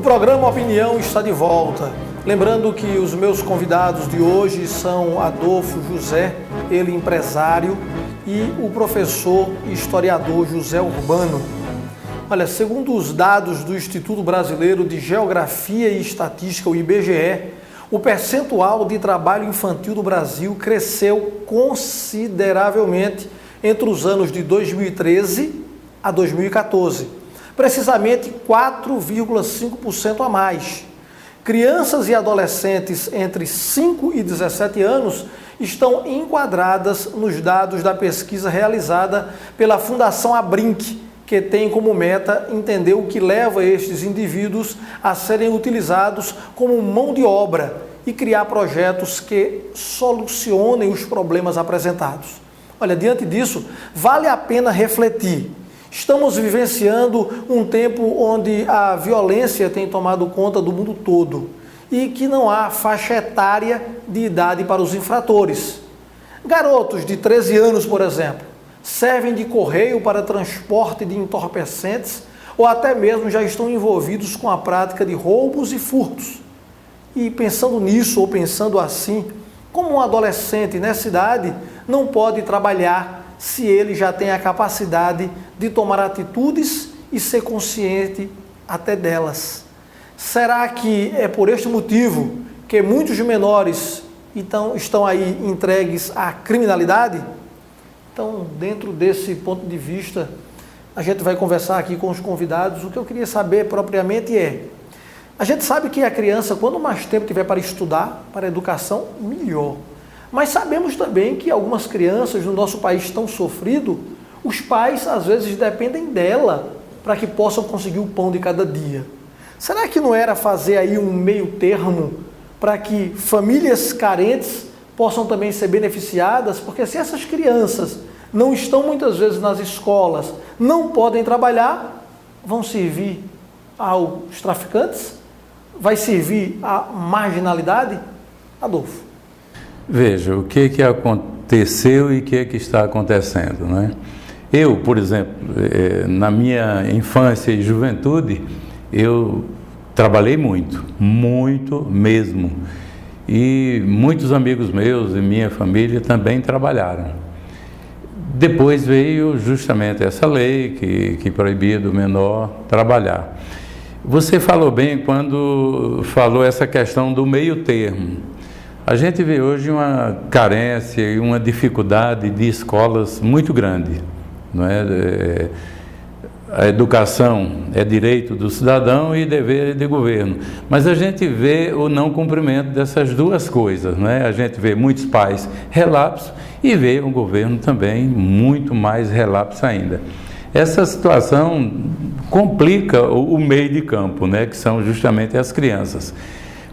programa Opinião está de volta. Lembrando que os meus convidados de hoje são Adolfo José, ele empresário, e o professor e historiador José Urbano. Olha, segundo os dados do Instituto Brasileiro de Geografia e Estatística, o IBGE, o percentual de trabalho infantil do Brasil cresceu consideravelmente entre os anos de 2013 a 2014, precisamente 4,5% a mais. Crianças e adolescentes entre 5 e 17 anos estão enquadradas nos dados da pesquisa realizada pela Fundação Abrinq, que tem como meta entender o que leva estes indivíduos a serem utilizados como mão de obra e criar projetos que solucionem os problemas apresentados. Olha, diante disso, vale a pena refletir. Estamos vivenciando um tempo onde a violência tem tomado conta do mundo todo e que não há faixa etária de idade para os infratores. Garotos de 13 anos, por exemplo, servem de correio para transporte de entorpecentes ou até mesmo já estão envolvidos com a prática de roubos e furtos. E pensando nisso ou pensando assim, como um adolescente nessa idade não pode trabalhar se ele já tem a capacidade de tomar atitudes e ser consciente até delas? Será que é por este motivo que muitos menores estão aí entregues à criminalidade? Então, dentro desse ponto de vista, a gente vai conversar aqui com os convidados. O que eu queria saber propriamente é, a gente sabe que a criança, quanto mais tempo tiver para estudar, para a educação, melhor. Mas sabemos também que algumas crianças no nosso país tão sofrido, os pais às vezes dependem dela para que possam conseguir o pão de cada dia. Será que não era fazer aí um meio termo para que famílias carentes possam também ser beneficiadas? Porque se essas crianças não estão muitas vezes nas escolas, não podem trabalhar, vão servir aos traficantes? Vai servir à marginalidade? Adolfo. Veja, o que aconteceu e o que está acontecendo, né? Eu, por exemplo, na minha infância e juventude, eu trabalhei muito mesmo. E muitos amigos meus e minha família também trabalharam. Depois veio justamente essa lei que proibia do menor trabalhar. Você falou bem quando falou essa questão do meio termo. A gente vê hoje uma carência e uma dificuldade de escolas muito grande, não é? A educação é direito do cidadão e dever de governo, mas a gente vê o não cumprimento dessas duas coisas, não é? A gente vê muitos pais relapsos e vê o governo também muito mais relapso ainda. Essa situação complica o meio de campo, né? Que são justamente as crianças.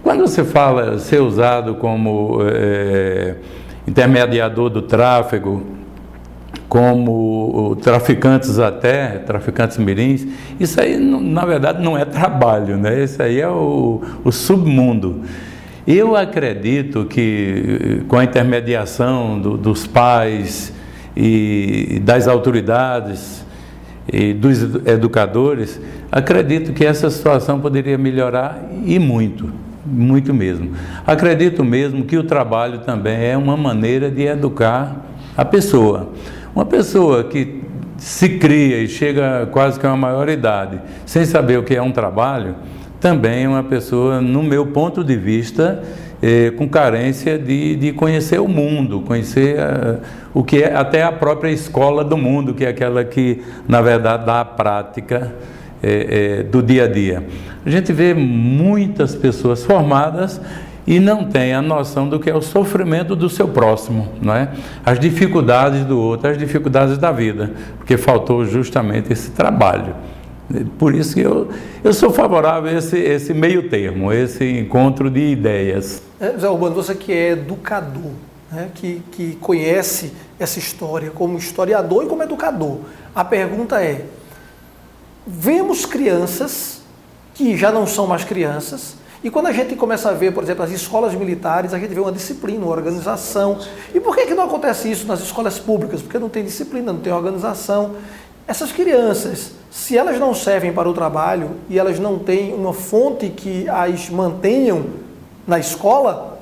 Quando você fala ser usado como intermediador do tráfego, como traficantes mirins, isso aí na verdade não é trabalho, né? Isso aí é o submundo. Eu acredito que com a intermediação dos pais e das autoridades e dos educadores, acredito que essa situação poderia melhorar e muito mesmo. Acredito mesmo que o trabalho também é uma maneira de educar a pessoa. Uma pessoa que se cria e chega quase que a uma maioridade sem saber o que é um trabalho, também é uma pessoa, no meu ponto de vista, com carência de conhecer o mundo, conhecer o que é até a própria escola do mundo, que é aquela que, na verdade, dá a prática do dia a dia. A gente vê muitas pessoas formadas e não tem a noção do que é o sofrimento do seu próximo, não é? As dificuldades do outro, as dificuldades da vida, porque faltou justamente esse trabalho. Por isso que eu sou favorável a esse meio termo, esse encontro de ideias. Zé Urbano, você que é educador, né, que conhece essa história como historiador e como educador, a pergunta é, vemos crianças que já não são mais crianças, e quando a gente começa a ver, por exemplo, as escolas militares, a gente vê uma disciplina, uma organização. E por que não acontece isso nas escolas públicas? Porque não tem disciplina, não tem organização. Essas crianças Se elas não servem para o trabalho e elas não têm uma fonte que as mantenham na escola,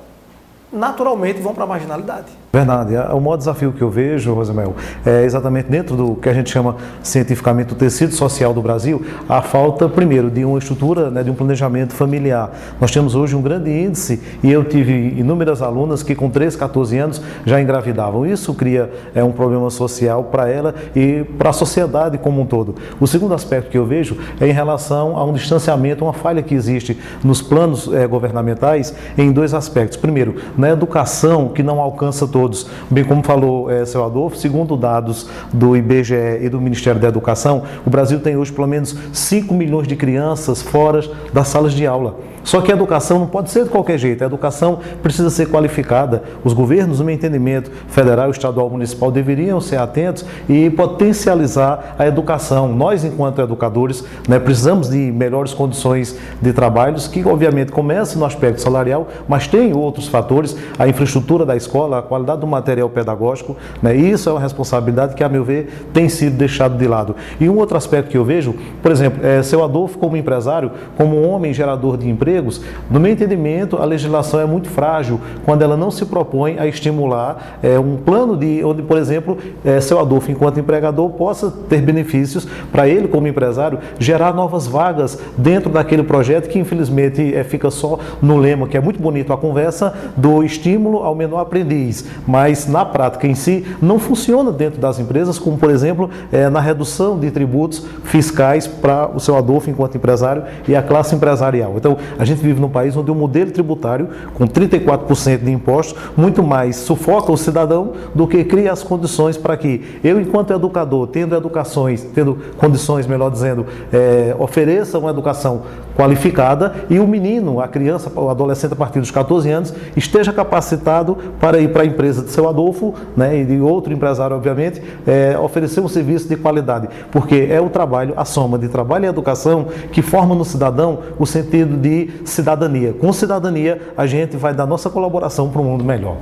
naturalmente vão para a marginalidade. Verdade. O maior desafio que eu vejo, Rosemel, é exatamente dentro do que a gente chama cientificamente do tecido social do Brasil, a falta, primeiro, de uma estrutura, né, de um planejamento familiar. Nós temos hoje um grande índice, e eu tive inúmeras alunas que com 13, 14 anos já engravidavam. Isso cria um problema social para ela e para a sociedade como um todo. O segundo aspecto que eu vejo é em relação a um distanciamento, uma falha que existe nos planos governamentais em dois aspectos. Primeiro, na educação, que não alcança todos. Bem como falou seu Adolfo, segundo dados do IBGE e do Ministério da Educação, o Brasil tem hoje pelo menos 5 milhões de crianças fora das salas de aula. Só que a educação não pode ser de qualquer jeito, a educação precisa ser qualificada. Os governos, no meu entendimento, federal, estadual, municipal, deveriam ser atentos e potencializar a educação. Nós, enquanto educadores, né, precisamos de melhores condições de trabalhos, que obviamente começam no aspecto salarial, mas tem outros fatores, a infraestrutura da escola, a qualidade do material pedagógico, né, isso é uma responsabilidade que, a meu ver, tem sido deixado de lado. E um outro aspecto que eu vejo, por exemplo, seu Adolfo como empresário, como um homem gerador de empregos, no meu entendimento, a legislação é muito frágil quando ela não se propõe a estimular um plano onde, por exemplo, seu Adolfo, enquanto empregador, possa ter benefícios para ele, como empresário, gerar novas vagas dentro daquele projeto que, infelizmente, fica só no lema, que é muito bonito a conversa, do estímulo ao menor aprendiz, mas na prática em si não funciona dentro das empresas, como, por exemplo, na redução de tributos fiscais para o seu Adolfo, enquanto empresário, e a classe empresarial. Então, a gente vive num país onde o modelo tributário, com 34% de impostos, muito mais sufoca o cidadão do que cria as condições para que eu, enquanto educador, tendo condições, melhor dizendo, ofereça uma educação qualificada e o menino, a criança, o adolescente a partir dos 14 anos, esteja capacitado para ir para a empresa de seu Adolfo, né, e de outro empresário, obviamente, oferecer um serviço de qualidade, porque é o trabalho, a soma de trabalho e educação que forma no cidadão o sentido de cidadania. Com cidadania, a gente vai dar nossa colaboração para um mundo melhor.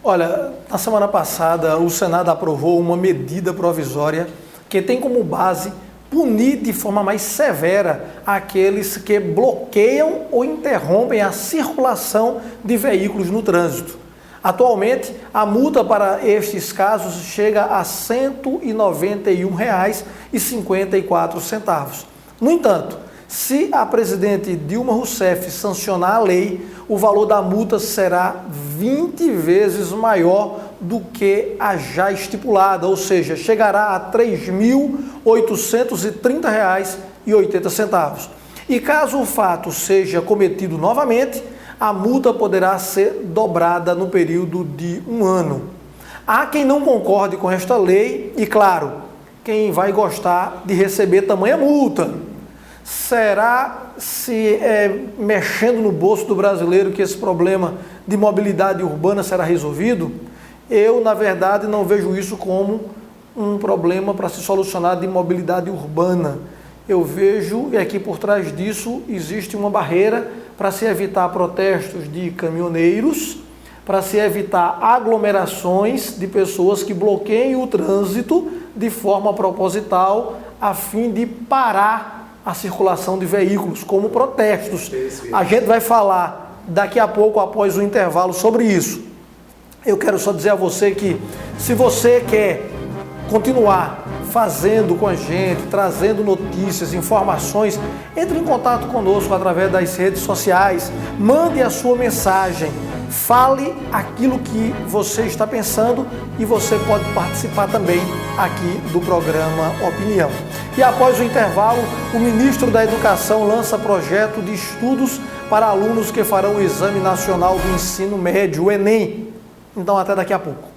Olha, na semana passada, o Senado aprovou uma medida provisória que tem como base punir de forma mais severa aqueles que bloqueiam ou interrompem a circulação de veículos no trânsito. Atualmente, a multa para estes casos chega a R$ 191,54. No entanto, se a presidente Dilma Rousseff sancionar a lei, o valor da multa será 20 vezes maior do que a já estipulada, ou seja, chegará a R$ 3.830,80. E caso o fato seja cometido novamente, a multa poderá ser dobrada no período de 1 ano. Há quem não concorde com esta lei e, claro, quem vai gostar de receber tamanha multa. Será se mexendo no bolso do brasileiro que esse problema de mobilidade urbana será resolvido? Eu, na verdade, não vejo isso como um problema para se solucionar de mobilidade urbana. Eu vejo que aqui por trás disso existe uma barreira para se evitar protestos de caminhoneiros, para se evitar aglomerações de pessoas que bloqueiem o trânsito de forma proposital a fim de parar a circulação de veículos, como protestos. A gente vai falar daqui a pouco, após o intervalo, sobre isso. Eu quero só dizer a você que, se você quer continuar fazendo com a gente, trazendo notícias, informações, entre em contato conosco através das redes sociais, mande a sua mensagem, fale aquilo que você está pensando e você pode participar também aqui do programa Opinião. E após o intervalo, o ministro da Educação lança projeto de estudos para alunos que farão o Exame Nacional do Ensino Médio, o Enem. Então, até daqui a pouco.